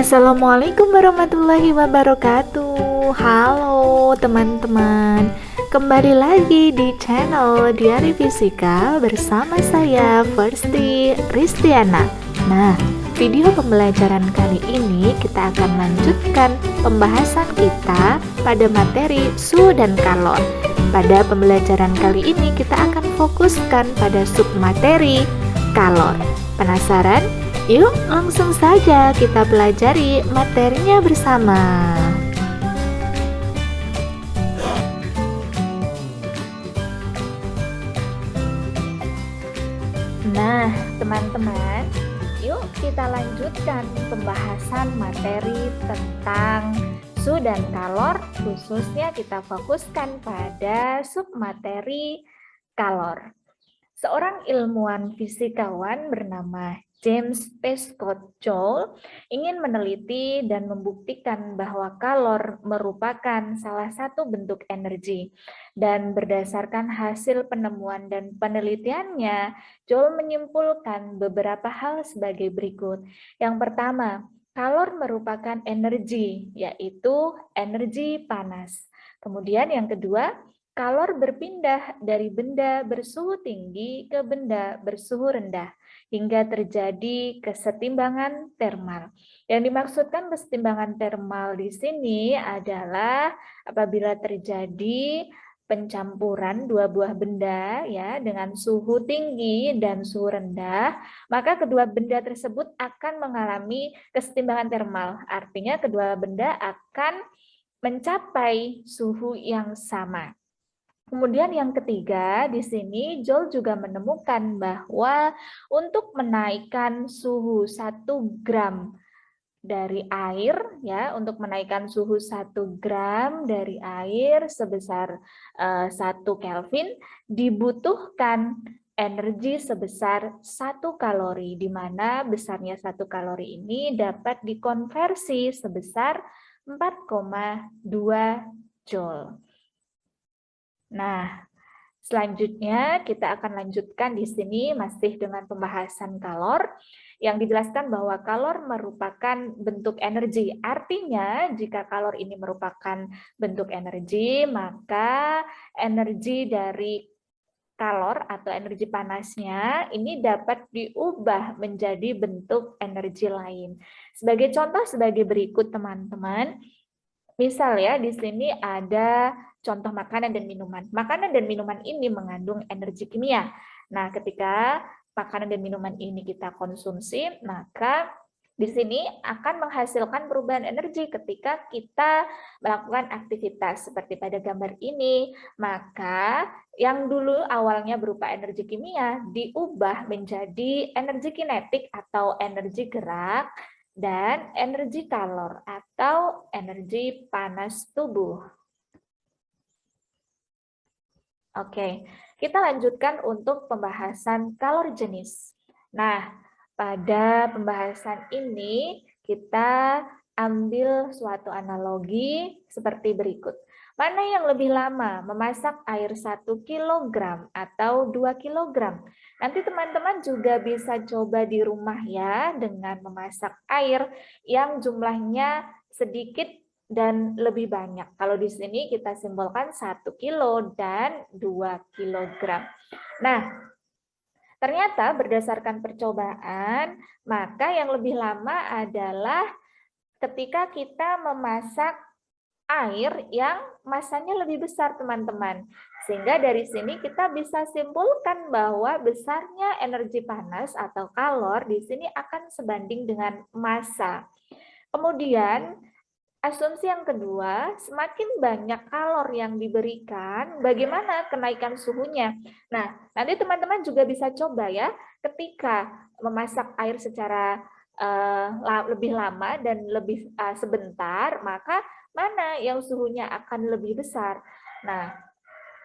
Assalamualaikum warahmatullahi wabarakatuh. Halo teman-teman, kembali lagi di channel Diari Fisika bersama saya Firsti Ristiana. Nah, video pembelajaran kali ini kita akan lanjutkan pembahasan kita pada materi suhu dan kalor. Pada pembelajaran kali ini kita akan fokuskan pada submateri kalor. Penasaran? Yuk langsung saja kita pelajari materinya bersama. Nah, teman-teman, yuk kita lanjutkan pembahasan materi tentang suhu dan kalor, khususnya kita fokuskan pada submateri kalor. Seorang ilmuwan fisikawan bernama James Prescott Joule ingin meneliti dan membuktikan bahwa kalor merupakan salah satu bentuk energi. Dan berdasarkan hasil penemuan dan penelitiannya, Joule menyimpulkan beberapa hal sebagai berikut. Yang pertama, kalor merupakan energi, yaitu energi panas. Kemudian yang kedua, kalor berpindah dari benda bersuhu tinggi ke benda bersuhu rendah hingga terjadi kesetimbangan termal. Yang dimaksudkan kesetimbangan termal di sini adalah apabila terjadi pencampuran dua buah benda ya dengan suhu tinggi dan suhu rendah, maka kedua benda tersebut akan mengalami kesetimbangan termal. Artinya kedua benda akan mencapai suhu yang sama. Kemudian yang ketiga, di sini Joule juga menemukan bahwa untuk menaikkan suhu 1 gram dari air, ya, untuk menaikkan suhu 1 gram dari air sebesar 1 Kelvin, dibutuhkan energi sebesar 1 kalori, di mana besarnya 1 kalori ini dapat dikonversi sebesar 4,2 Joule. Nah, selanjutnya kita akan lanjutkan di sini masih dengan pembahasan kalor yang dijelaskan bahwa kalor merupakan bentuk energi. Artinya, jika kalor ini merupakan bentuk energi, maka energi dari kalor atau energi panasnya ini dapat diubah menjadi bentuk energi lain. Sebagai contoh sebagai berikut, teman-teman. Misal ya, di sini ada contoh makanan dan minuman. Makanan dan minuman ini mengandung energi kimia. Nah, ketika makanan dan minuman ini kita konsumsi, maka di sini akan menghasilkan perubahan energi ketika kita melakukan aktivitas seperti pada gambar ini. Maka yang dulu awalnya berupa energi kimia diubah menjadi energi kinetik atau energi gerak, dan energi kalor atau energi panas tubuh. Oke, kita lanjutkan untuk pembahasan kalor jenis. Nah, pada pembahasan ini kita ambil suatu analogi seperti berikut. Mana yang lebih lama, memasak air 1 kg atau 2 kg? Nanti teman-teman juga bisa coba di rumah ya, dengan memasak air yang jumlahnya sedikit dan lebih banyak. Kalau di sini kita simbolkan 1 kilo dan 2 kilogram. Nah, ternyata berdasarkan percobaan, maka yang lebih lama adalah ketika kita memasak air yang masanya lebih besar, teman-teman. Sehingga dari sini kita bisa simpulkan bahwa besarnya energi panas atau kalor di sini akan sebanding dengan massa. Kemudian, asumsi yang kedua, semakin banyak kalor yang diberikan, bagaimana kenaikan suhunya? Nah, nanti teman-teman juga bisa coba ya, ketika memasak air secara lebih lama dan lebih sebentar, maka mana yang suhunya akan lebih besar. Nah,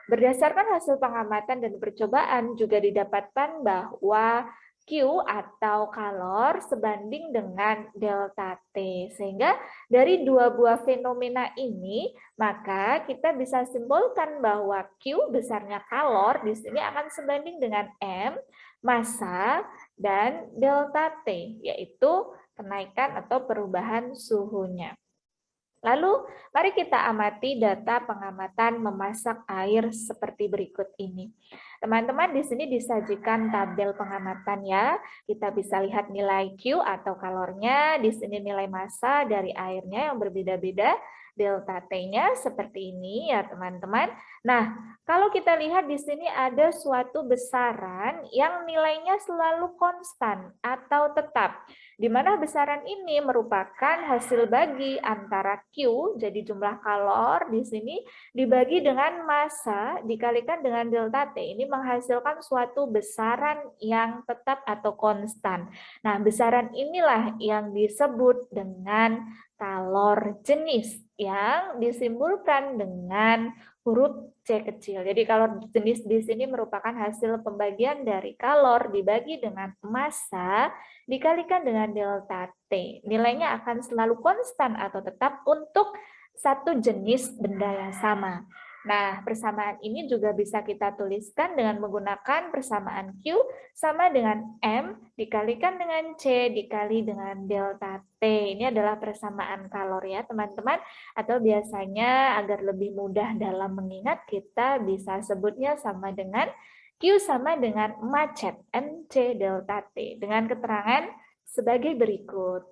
berdasarkan hasil pengamatan dan percobaan juga didapatkan bahwa Q atau kalor sebanding dengan delta T. Sehingga dari dua buah fenomena ini, maka kita bisa simpulkan bahwa Q besarnya kalor di sini akan sebanding dengan M, massa, dan delta T, yaitu kenaikan atau perubahan suhunya. Lalu, mari kita amati data pengamatan memasak air seperti berikut ini. Teman-teman, di sini disajikan tabel pengamatan ya. Kita bisa lihat nilai Q atau kalornya, di sini nilai massa dari airnya yang berbeda-beda, delta T-nya seperti ini ya teman-teman. Nah, kalau kita lihat di sini ada suatu besaran yang nilainya selalu konstan atau tetap, di mana besaran ini merupakan hasil bagi antara Q, jadi jumlah kalor di sini, dibagi dengan massa dikalikan dengan delta T. Ini menghasilkan suatu besaran yang tetap atau konstan. Nah, besaran inilah yang disebut dengan kalor jenis yang disimbolkan dengan huruf C kecil. Jadi kalor jenis di sini merupakan hasil pembagian dari kalor dibagi dengan massa dikalikan dengan delta T. Nilainya akan selalu konstan atau tetap untuk satu jenis benda yang sama. Nah, persamaan ini juga bisa kita tuliskan dengan menggunakan persamaan Q sama dengan M dikalikan dengan C dikali dengan delta T. Ini adalah persamaan kalor ya teman-teman. Atau biasanya agar lebih mudah dalam mengingat kita bisa sebutnya sama dengan Q sama dengan macet MC delta T dengan keterangan sebagai berikut.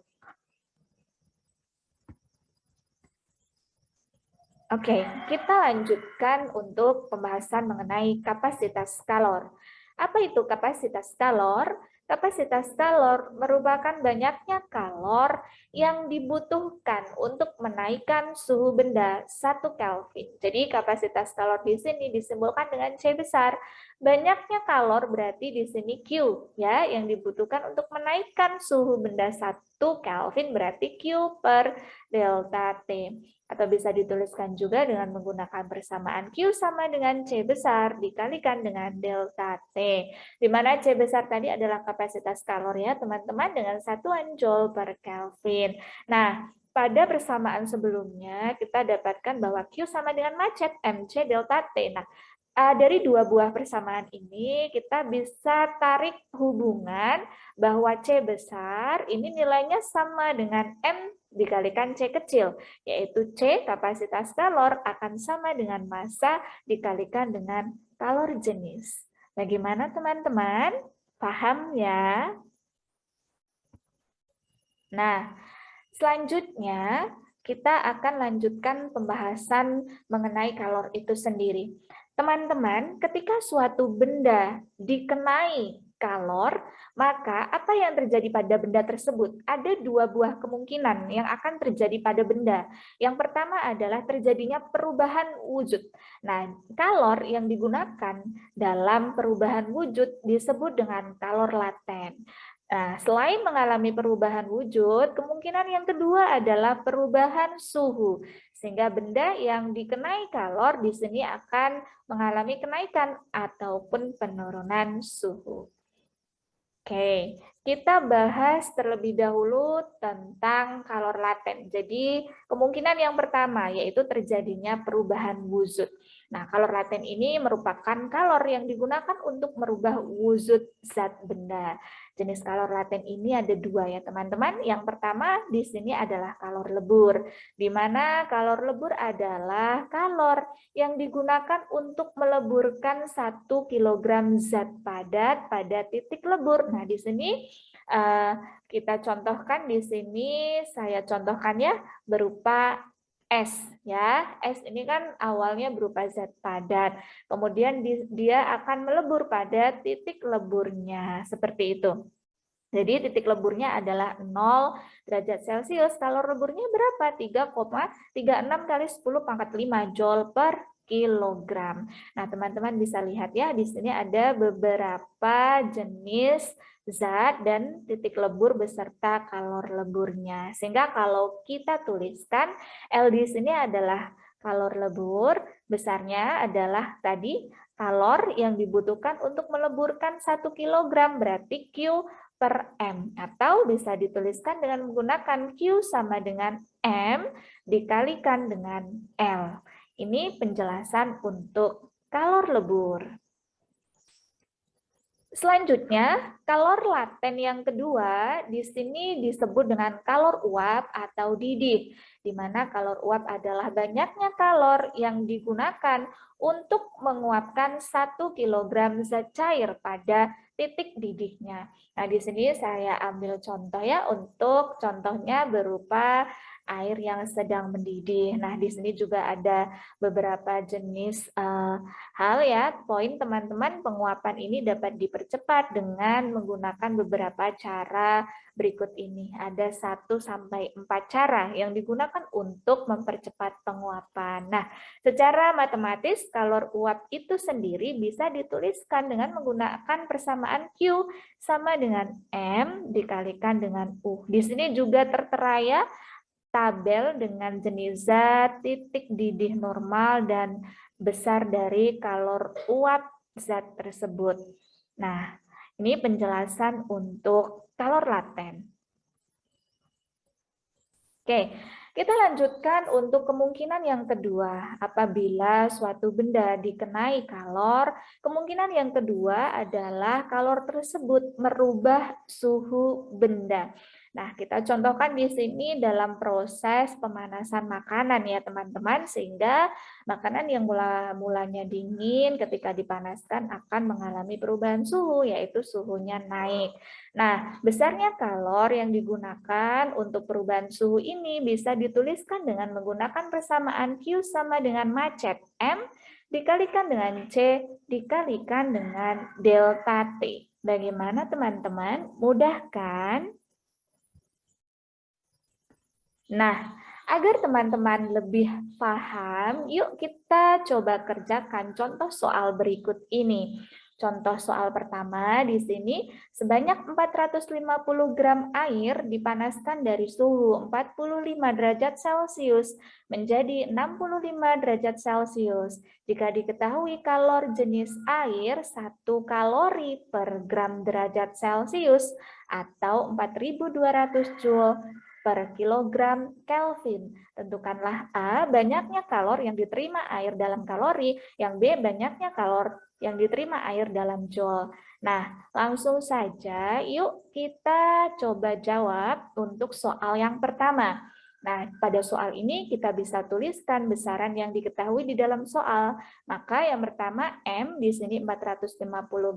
Oke, kita lanjutkan untuk pembahasan mengenai kapasitas kalor. Apa itu kapasitas kalor? Kapasitas kalor merupakan banyaknya kalor yang dibutuhkan untuk menaikkan suhu benda 1 Kelvin. Jadi kapasitas kalor di sini disimbolkan dengan C besar. Banyaknya kalor berarti di sini Q ya yang dibutuhkan untuk menaikkan suhu benda 1 Kelvin berarti Q per delta T. Atau bisa dituliskan juga dengan menggunakan persamaan Q sama dengan C besar dikalikan dengan delta T. Di mana C besar tadi adalah kapasitas kalor ya teman-teman dengan satuan Joule per Kelvin. Nah, pada persamaan sebelumnya kita dapatkan bahwa Q sama dengan macet MC delta T. Nah, dari dua buah persamaan ini kita bisa tarik hubungan bahwa C besar ini nilainya sama dengan M dikalikan C kecil, yaitu C kapasitas kalor akan sama dengan massa dikalikan dengan kalor jenis. Bagaimana teman-teman? Paham ya? Nah, selanjutnya kita akan lanjutkan pembahasan mengenai kalor itu sendiri. Teman-teman, ketika suatu benda dikenai kalor, maka apa yang terjadi pada benda tersebut? Ada dua buah kemungkinan yang akan terjadi pada benda. Yang pertama adalah terjadinya perubahan wujud. Nah, kalor yang digunakan dalam perubahan wujud disebut dengan kalor laten. Nah, selain mengalami perubahan wujud, kemungkinan yang kedua adalah perubahan suhu. Sehingga benda yang dikenai kalor di sini akan mengalami kenaikan ataupun penurunan suhu. Oke, kita bahas terlebih dahulu tentang kalor laten. Jadi, kemungkinan yang pertama yaitu terjadinya perubahan wujud. Nah, kalor laten ini merupakan kalor yang digunakan untuk merubah wujud zat benda. Jenis kalor laten ini ada dua ya teman-teman. Yang pertama di sini adalah kalor lebur, di mana kalor lebur adalah kalor yang digunakan untuk meleburkan 1 kg zat padat pada titik lebur. Nah, di sini kita contohkan di sini saya contohkan ya berupa es ya. Es ini kan awalnya berupa zat padat. Kemudian dia akan melebur pada titik leburnya seperti itu. Jadi titik leburnya adalah 0 derajat Celcius. Kalor leburnya berapa? 3,36 kali 10 pangkat 5 Joule per kilogram. Nah, teman-teman bisa lihat ya, di sini ada beberapa jenis zat dan titik lebur beserta kalor leburnya. Sehingga kalau kita tuliskan L di sini adalah kalor lebur, besarnya adalah tadi kalor yang dibutuhkan untuk meleburkan 1 kg, berarti Q per M. Atau bisa dituliskan dengan menggunakan Q sama dengan M dikalikan dengan L. Ini penjelasan untuk kalor lebur. Selanjutnya, kalor laten yang kedua di sini disebut dengan kalor uap atau didih, di mana kalor uap adalah banyaknya kalor yang digunakan untuk menguapkan 1 kilogram zat cair pada titik didihnya. Nah, di sini saya ambil contoh ya, untuk contohnya berupa air yang sedang mendidih. Nah, di sini juga ada beberapa jenis hal ya, poin teman-teman, penguapan ini dapat dipercepat dengan menggunakan beberapa cara berikut ini. Ada 1 sampai 4 cara yang digunakan untuk mempercepat penguapan. Nah, secara matematis kalor uap itu sendiri bisa dituliskan dengan menggunakan persamaan Q sama dengan M dikalikan dengan U. Di sini juga tertera ya tabel dengan jenis zat, titik didih normal, dan besar dari kalor uap zat tersebut. Nah, ini penjelasan untuk kalor laten. Oke, kita lanjutkan untuk kemungkinan yang kedua. Apabila suatu benda dikenai kalor, kemungkinan yang kedua adalah kalor tersebut merubah suhu benda. Nah, kita contohkan di sini dalam proses pemanasan makanan ya teman-teman, sehingga makanan yang mulanya dingin ketika dipanaskan akan mengalami perubahan suhu, yaitu suhunya naik. Nah, besarnya kalor yang digunakan untuk perubahan suhu ini bisa dituliskan dengan menggunakan persamaan Q sama dengan macet M dikalikan dengan C dikalikan dengan delta T. Bagaimana teman-teman? Mudah kan? Nah, agar teman-teman lebih paham, yuk kita coba kerjakan contoh soal berikut ini. Contoh soal pertama di sini, sebanyak 450 gram air dipanaskan dari suhu 45 derajat Celcius menjadi 65 derajat Celcius. Jika diketahui kalor jenis air 1 kalori per gram derajat Celcius atau 4.200 Joule per kilogram Kelvin. Tentukanlah A, banyaknya kalor yang diterima air dalam kalori, yang B, banyaknya kalor yang diterima air dalam joule. Nah, langsung saja yuk kita coba jawab untuk soal yang pertama. Nah, pada soal ini kita bisa tuliskan besaran yang diketahui di dalam soal. Maka yang pertama M di sini 450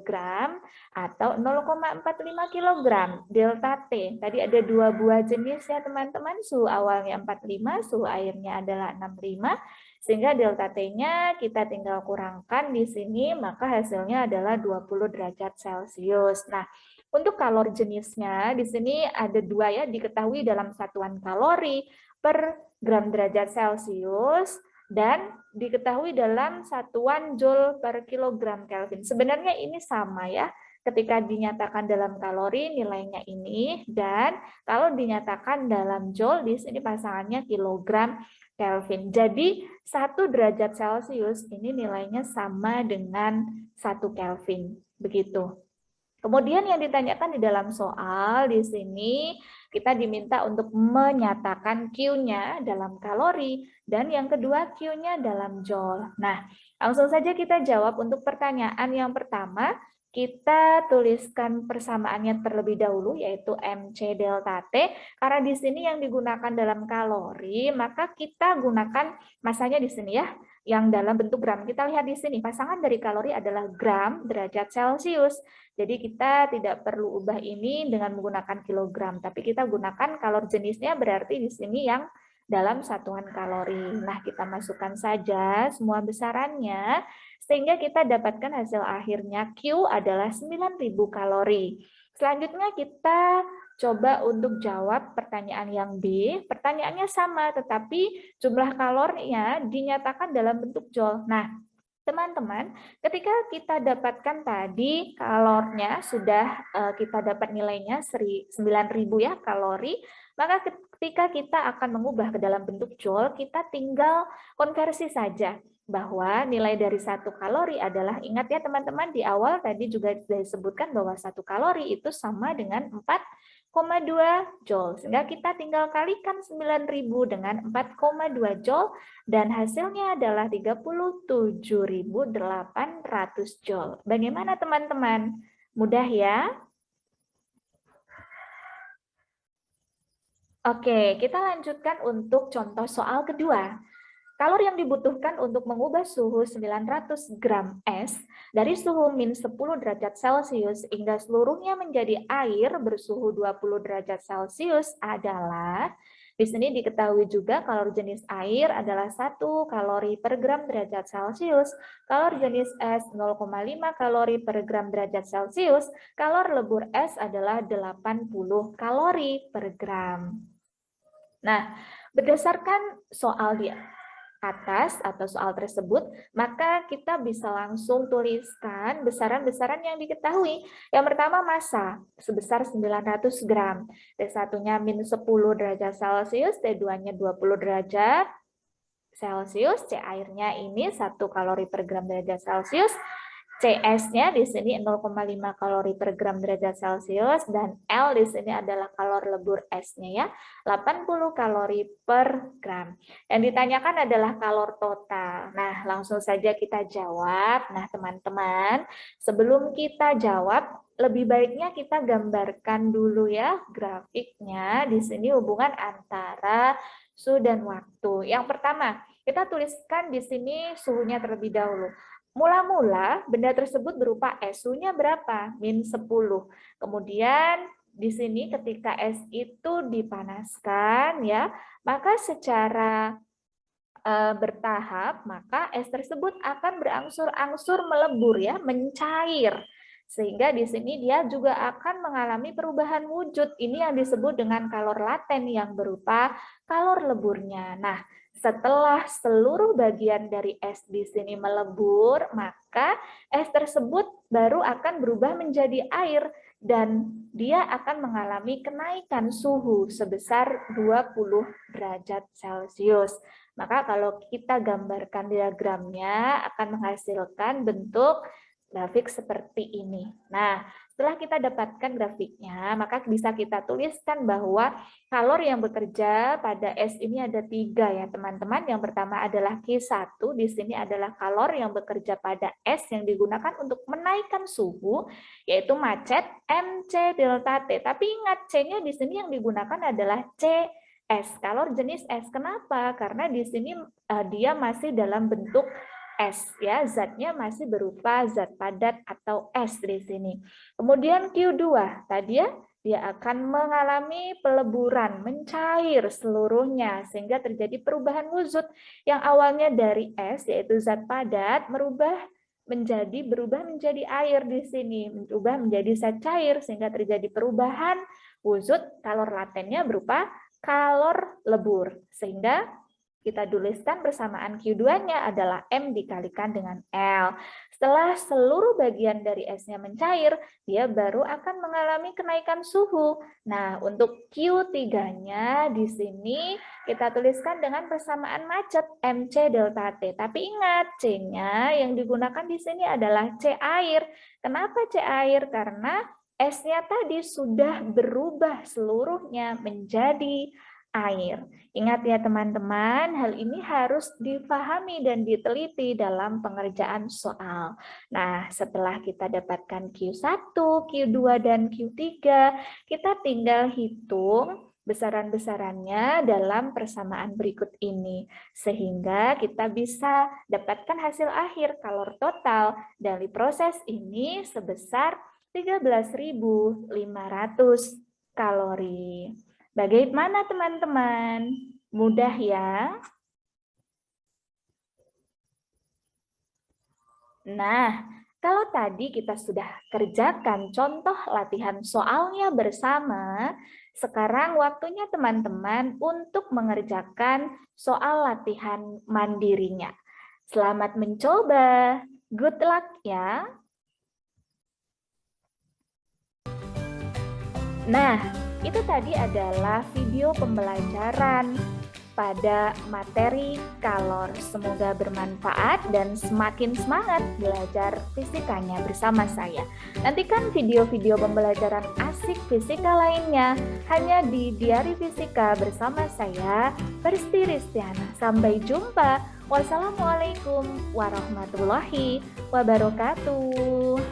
gram atau 0,45 kg. Delta T, tadi ada 2 buah jenis ya teman-teman, suhu awalnya 45, suhu airnya adalah 65, sehingga delta T-nya kita tinggal kurangkan di sini, maka hasilnya adalah 20 derajat Celcius. Nah, untuk kalor jenisnya di sini ada 2 ya, diketahui dalam satuan kalori per gram derajat Celcius dan diketahui dalam satuan Joule per kilogram Kelvin. Sebenarnya ini sama ya, ketika dinyatakan dalam kalori nilainya ini, dan kalau dinyatakan dalam Joule di sini pasangannya kilogram Kelvin. Jadi 1 derajat Celcius ini nilainya sama dengan 1 Kelvin. Begitu. Kemudian yang ditanyakan di dalam soal di sini kita diminta untuk menyatakan Q-nya dalam kalori dan yang kedua Q-nya dalam joule. Nah, langsung saja kita jawab untuk pertanyaan yang pertama. Kita tuliskan persamaannya terlebih dahulu yaitu MC delta T karena di sini yang digunakan dalam kalori, maka kita gunakan masanya di sini ya, yang dalam bentuk gram. Kita lihat di sini pasangan dari kalori adalah gram derajat Celcius. Jadi kita tidak perlu ubah ini dengan menggunakan kilogram, tapi kita gunakan kalor jenisnya berarti di sini yang dalam satuan kalori. Nah, kita masukkan saja semua besarannya sehingga kita dapatkan hasil akhirnya Q adalah 9.000 kalori. Selanjutnya kita coba untuk jawab pertanyaan yang B. Pertanyaannya sama, tetapi jumlah kalorinya dinyatakan dalam bentuk joule. Nah, teman-teman, ketika kita dapatkan tadi kalornya sudah kita dapat nilainya 9.000 ya kalori, maka ketika kita akan mengubah ke dalam bentuk joule, kita tinggal konversi saja bahwa nilai dari 1 kalori adalah, ingat ya teman-teman, di awal tadi juga disebutkan bahwa 1 kalori itu sama dengan 4,2 joule. Sehingga kita tinggal kalikan 9.000 dengan 4,2 joule dan hasilnya adalah 37.800 joule. Bagaimana teman-teman? Mudah ya? Oke, kita lanjutkan untuk contoh soal kedua. Kalori yang dibutuhkan untuk mengubah suhu 900 gram es dari suhu min 10 derajat Celcius hingga seluruhnya menjadi air bersuhu 20 derajat Celcius adalah, di sini diketahui juga kalori jenis air adalah 1 kalori per gram derajat Celcius, kalori jenis es 0,5 kalori per gram derajat Celcius, kalori lebur es adalah 80 kalori per gram. Nah, berdasarkan soal di atas atau soal tersebut, maka kita bisa langsung tuliskan besaran-besaran yang diketahui. Yang pertama massa sebesar 900 gram. T1-nya min 10 derajat Celcius, T2-nya 20 derajat Celcius, C airnya ini 1 kalori per gram derajat Celcius, CS-nya di sini 0,5 kalori per gram derajat Celcius, dan L di sini adalah kalori lebur S-nya ya, 80 kalori per gram. Yang ditanyakan adalah kalori total. Nah, langsung saja kita jawab. Nah, teman-teman, sebelum kita jawab, lebih baiknya kita gambarkan dulu ya grafiknya. Di sini hubungan antara suhu dan waktu. Yang pertama, kita tuliskan di sini suhunya terlebih dahulu. Mula-mula benda tersebut berupa es, suhunya berapa? Min 10. Kemudian di sini ketika es itu dipanaskan ya, maka secara bertahap maka es tersebut akan berangsur-angsur melebur ya, mencair. Sehingga di sini dia juga akan mengalami perubahan wujud. Ini yang disebut dengan kalor laten yang berupa kalor leburnya. Nah, setelah seluruh bagian dari es di sini melebur, maka es tersebut baru akan berubah menjadi air dan dia akan mengalami kenaikan suhu sebesar 20 derajat Celcius. Maka kalau kita gambarkan diagramnya akan menghasilkan bentuk grafik seperti ini. Nah, setelah kita dapatkan grafiknya, maka bisa kita tuliskan bahwa kalori yang bekerja pada es ini ada 3 ya teman-teman. Yang pertama adalah Q1, di sini adalah kalori yang bekerja pada es yang digunakan untuk menaikkan suhu, yaitu macet MC delta T. Tapi ingat, C-nya di sini yang digunakan adalah CS, kalori jenis es. Kenapa? Karena di sini dia masih dalam bentuk es ya, zatnya masih berupa zat padat atau es di sini. Kemudian Q2 tadi ya, dia akan mengalami peleburan, mencair seluruhnya sehingga terjadi perubahan wujud yang awalnya dari es yaitu zat padat berubah menjadi air di sini, berubah menjadi zat cair sehingga terjadi perubahan wujud kalor latennya berupa kalor lebur sehingga kita tuliskan persamaan Q2-nya adalah M dikalikan dengan L. Setelah seluruh bagian dari esnya mencair, dia baru akan mengalami kenaikan suhu. Nah, untuk Q3-nya di sini kita tuliskan dengan persamaan macet MC delta T. Tapi ingat, C-nya yang digunakan di sini adalah C air. Kenapa C air? Karena esnya tadi sudah berubah seluruhnya menjadi air. Ingat ya teman-teman, hal ini harus difahami dan diteliti dalam pengerjaan soal. Nah, setelah kita dapatkan Q1, Q2, dan Q3, kita tinggal hitung besaran-besarannya dalam persamaan berikut ini. Sehingga kita bisa dapatkan hasil akhir kalori total dari proses ini sebesar 13.500 kalori. Bagaimana teman-teman? Mudah ya? Nah, kalau tadi kita sudah kerjakan contoh latihan soalnya bersama, sekarang waktunya teman-teman untuk mengerjakan soal latihan mandirinya. Selamat mencoba. Good luck ya. Nah, itu tadi adalah video pembelajaran pada materi kalor. Semoga bermanfaat dan semakin semangat belajar fisikanya bersama saya. Nantikan video-video pembelajaran asik fisika lainnya hanya di Diari Fisika bersama saya, Persti Ristiana. Sampai jumpa. Wassalamualaikum warahmatullahi wabarakatuh.